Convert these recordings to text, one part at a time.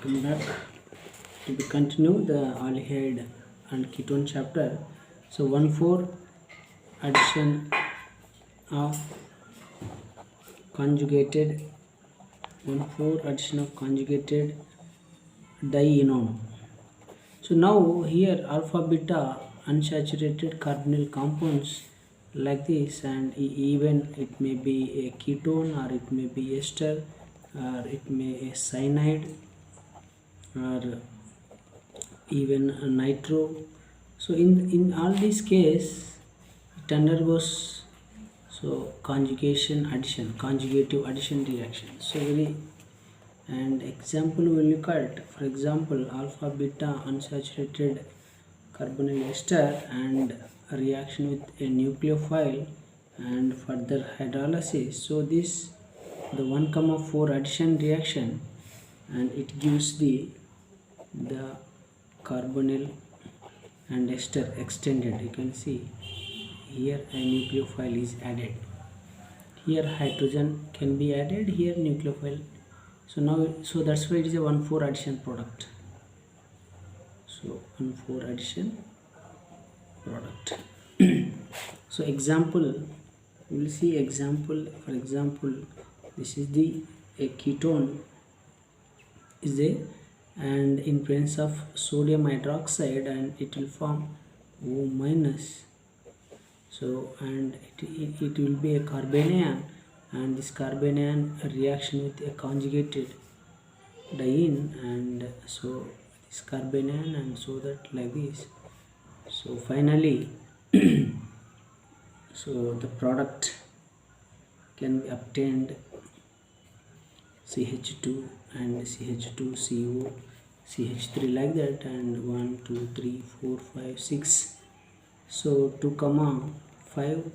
Welcome back to be continue the aldehyde and ketone chapter. So 1,4 addition of conjugated 1,4 addition of conjugated dienone. So now here alpha beta unsaturated carbonyl compounds like this, and even it may be a ketone or it may be ester or it may a cyanide or even a nitro. So in all these case it undergoes conjugation addition, conjugative addition reaction. So very and example will look at, for example, alpha beta unsaturated carbonyl ester and a reaction with a nucleophile and further hydrolysis. So this the 1,4 addition reaction, and it gives the carbonyl and ester extended. You can see here a nucleophile is added, here hydrogen can be added, here nucleophile. So that's why it is a 1,4 addition product. So 1,4 addition product. So example, we will see example. For example, this is the a ketone is there, and in presence of sodium hydroxide, and it will form O minus. So and it will be a carbanion, and this carbanion reaction with a conjugated diene, and so this carbanion, and so that like this. So finally so the product can be obtained CH2 and CH2CO, CH3 like that, and 1 2 3 4 5 6. So 2,5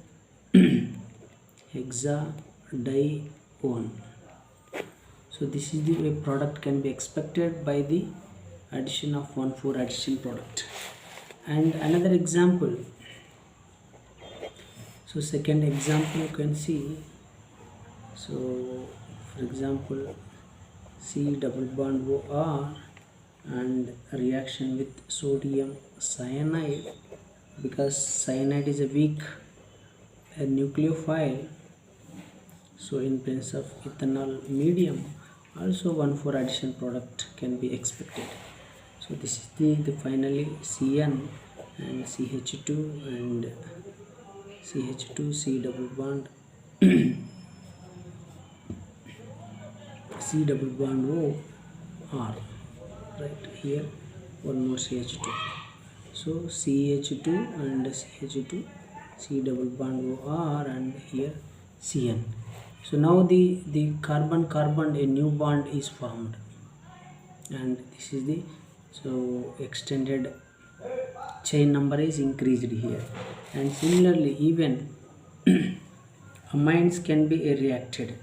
hexadione. So this is the way product can be expected by the addition of 1,4 addition product. And another example, so second example you can see. So for example, C double bond OR and a reaction with sodium cyanide, because cyanide is a weak nucleophile. So in presence of ethanol medium, also 1,4 addition product can be expected. So this is the finally CN and CH2 and CH2 C double bond C double bond O R, right here one more CH2. So CH2 and CH2 C double bond O R, and here CN. So now the carbon a new bond is formed, and this is the extended chain number is increased here. And similarly even amines can be reacted.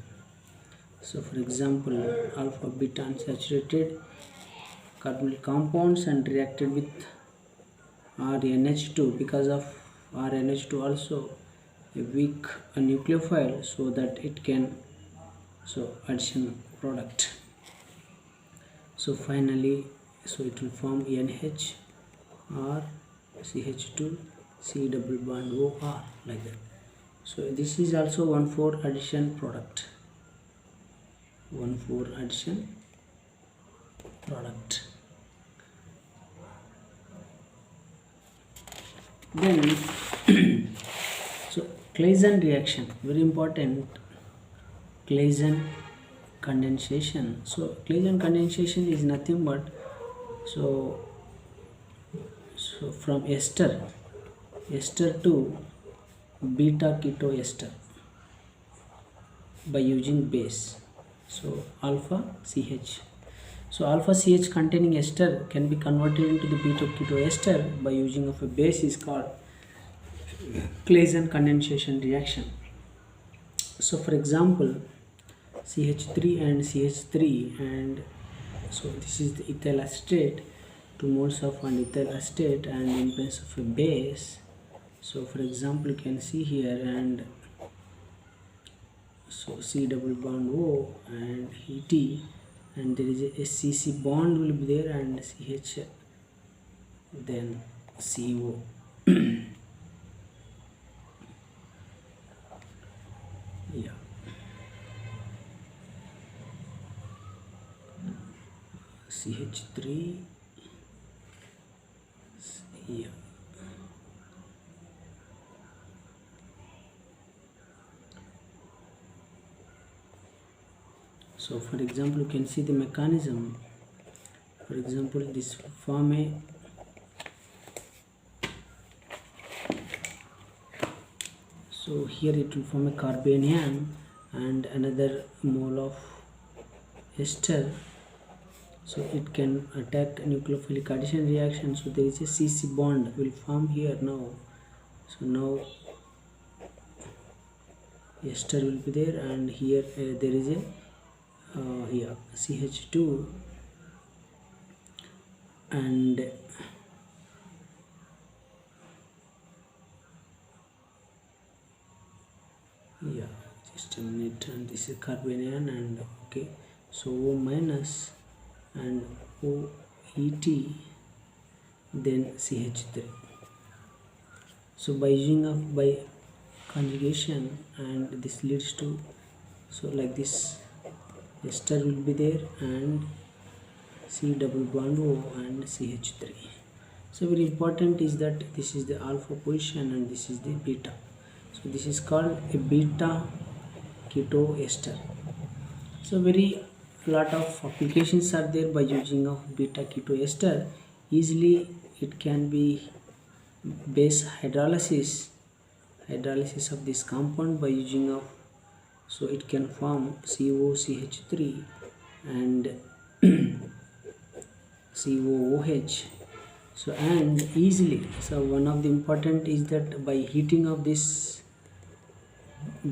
So for example, alpha beta unsaturated carbonyl compounds and reacted with RNH2, because of RNH2 also a weak nucleophile, so that it can addition product. So finally it will form NH or CH2 C double bond OR like that. So this is also 1,4 addition product. 1,4 addition product. Then so Claisen reaction, very important. Claisen condensation. So Claisen condensation is nothing but from ester to beta keto ester by using base. So alpha CH. So alpha CH containing ester can be converted into the beta keto ester by using of a base is called Claisen condensation reaction. So for example, CH3 and CH3, and so this is the ethyl acetate, 2 moles of an ethyl acetate, and in place of a base. So for example, you can see here, and so C double bond O and ET and there is a CC bond will be there, and CH, then CO. Yeah, CH3. Yeah, so for example you can see the mechanism. For example, this form a, so here it will form a carbanion and another mole of ester, so it can attack nucleophilic addition reaction. So there is a CC bond will form here now. So now ester will be there, and here there is a yeah, CH2, and yeah, just a minute, and this is carbanion, and okay, so O minus and OET, then CH3. So by using of by conjugation, and this leads to, so like this ester will be there, and C double bond O and CH3. So very important is that this is the alpha position and this is the beta. So this is called a beta keto ester. So very lot of applications are there by using of beta keto ester. Easily it can be base hydrolysis of this compound by using of, so it can form COCH3 and COOH. So and easily, so one of the important is that by heating of this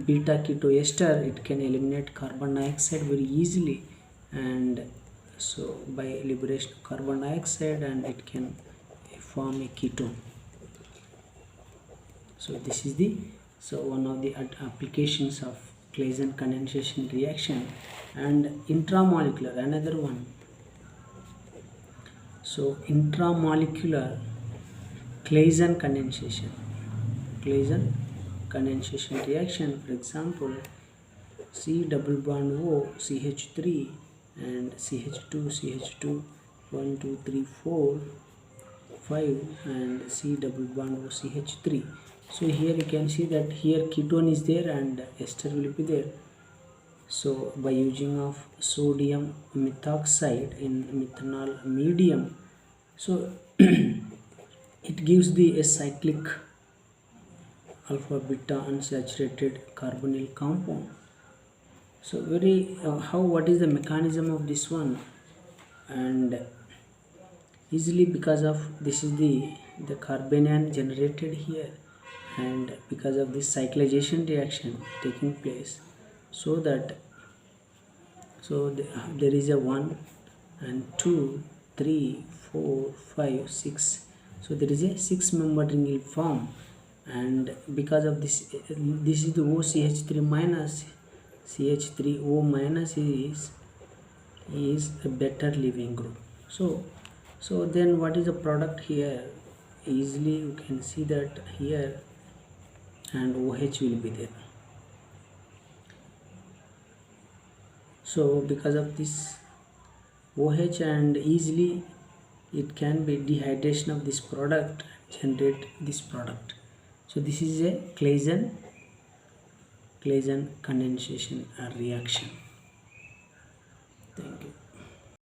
beta keto ester, it can eliminate carbon dioxide very easily, and so by liberation of carbon dioxide, and it can form a ketone. So this is the, so one of the applications of Claisen condensation reaction. And intramolecular, another one. So intramolecular Claisen condensation reaction, for example C double bond O CH3 and CH2 1 2 3 4 5 and C double bond O CH3. So here you can see that here ketone is there and ester will be there. So by using of sodium methoxide in methanol medium, so it gives the a cyclic alpha beta unsaturated carbonyl compound. So very what is the mechanism of this one, and easily because of this is the carbanion generated here, and because of this cyclization reaction taking place, so that there is a 1 and 2 3 4 5 6, so there is a 6-member ring will form, and because of this is the OCH3 minus CH3O minus is a better leaving group. So then what is the product here? Easily you can see that here, and OH will be there. So because of this OH, and easily it can be dehydration of this product, generate this product. So this is a Claisen condensation reaction.